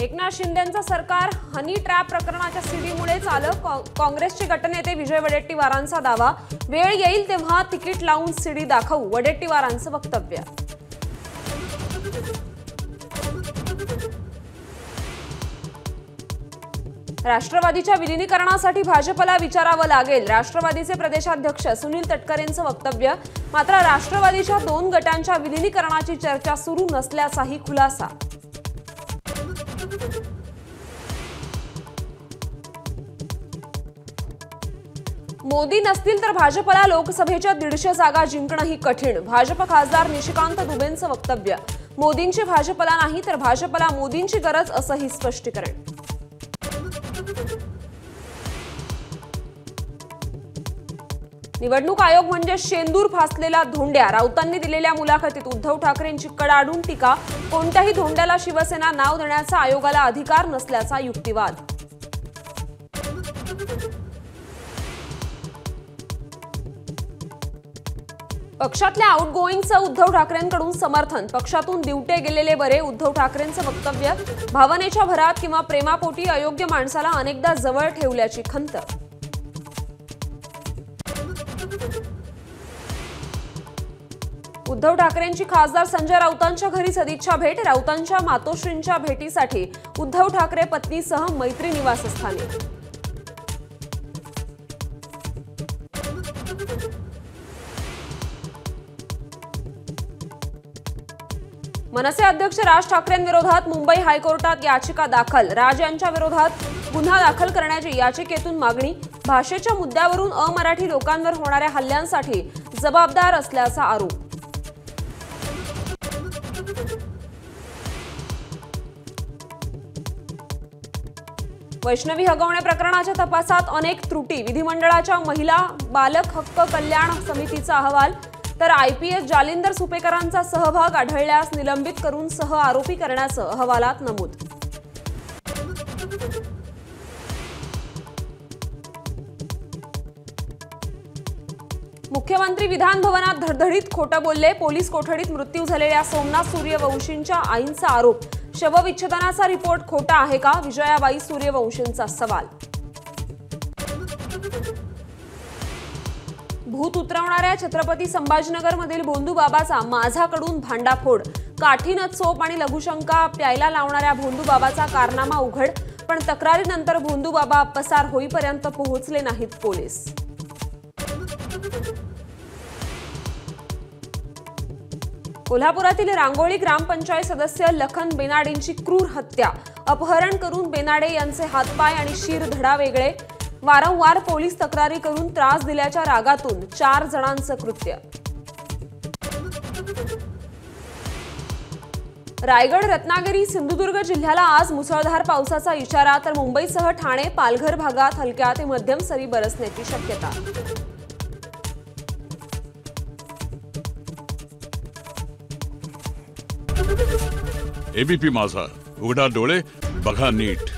एकनाथ शिंदेंचं सरकार honey trap प्रकरणाच्या सीडीमुळेच आलं। काँग्रेसचे गटनेते विजय वडेट्टीवारांचा दावा, वेळ येईल तेव्हा तिकीट लावून सीडी दाखवू, वडेट्टीवारांचं वक्तव्य। राष्ट्रवादीच्या विलीनीकरणासाठी भाजपला विचारावं लागेल, राष्ट्रवादीचे प्रदेशाध्यक्ष सुनील तटकरेंचं वक्तव्य। मात्र राष्ट्रवादीच्या 2 गटांच्या विलीनीकरणाची चर्चा सुरू नसल्याचाही खुलासा। मोदी नसतील तर भाजपला लोकसभेच्या 150 जागा जिंकणंही कठीण, भाजप खासदार निशिकांत दुबेंचं वक्तव्य। मोदींची भाजपला नाही तर भाजपला मोदींची गरज, असंही स्पष्टीकरण। निवडणूक आयोग म्हणजे शेंदूर फासलेला धोंड्या, राऊतांनी दिलेल्या मुलाखतीत उद्धव ठाकरेंची कडाडून टीका। कोणत्याही धोंड्याला शिवसेना नाव देण्याचा आयोगाला अधिकार नसल्याचा युक्तिवाद। पक्षातल्या आउटगोईंगचं उद्धव ठाकरेंकडून समर्थन, पक्षातून दिवटे गेलेले बरे, उद्धव ठाकरेंचं वक्तव्य। भावनेच्या भरात किंवा प्रेमापोटी अयोग्य माणसाला अनेकदा जवळ ठेवल्याची खंत। उद्धव ठाकरेंची खासदार संजय राऊतांच्या घरी सदिच्छा भेट, राऊतांच्या मातोश्रींच्या भेटीसाठी उद्धव ठाकरे पत्नीसह मैत्री निवासस्थानी। मनसे अध्यक्ष राज ठाकरेंविरोधात मुंबई हायकोर्टात याचिका दाखल, राज यांच्या विरोधात गुन्हा दाखल करण्याची याचिकेतून मागणी। भाषेच्या मुद्द्यावरून अमराठी लोकांवर होणाऱ्या हल्ल्यांसाठी जबाबदार असल्याचा आरोप। वैष्णवी हगवणे प्रकरणाच्या तपासात अनेक त्रुटी, विधिमंडळाच्या महिला बालक हक्क कल्याण समितीचा अहवाल, तर आयपीएस जालिंदर सुपेकरांचा सहभाग आढळल्यास निलंबित करून सह आरोपी करण्याचं अहवालात नमूद। मुख्यमंत्री विधान भवनात धडधडीत खोटं बोलले, पोलीस कोठडीत मृत्यू झालेल्या सोमनाथ सूर्यवंशींच्या आईंचा आरोप। शवविच्छेदनाचा रिपोर्ट खोटा आहे का, विजयाबाई सूर्यवंशींचा सवाल। भूत उतरवणाऱ्या छत्रपती संभाजीनगरमधील भोंदूबाबाचा माझाकडून भांडाफोड, काठीनं चोप आणि लघुशंका प्यायला लावणाऱ्या भोंदूबाबाचा कारनामा उघड, पण तक्रारीनंतर भोंदूबाबा पसार होईपर्यंत पोहोचले नाहीत पोलीस। कोल्हापुरातील रांगोळी ग्रामपंचायत सदस्य लखन बेनाडेंची क्रूर हत्या, अपहरण करून बेनाडे यांचे हातपाय आणि शिर धडा वेगळे। वारंवार पोलीस तक्रारी करून त्रास दिल्याच्या रागातून 4 जणांचं कृत्य। रायगड, रत्नागिरी, सिंधुदुर्ग जिल्ह्याला आज मुसळधार पावसाचा इशारा, तर मुंबईसह ठाणे, पालघर भागात हलक्या ते मध्यम सरी बरसण्याची शक्यता। एबीपी माझा, उघडा डोळे बघा नीट।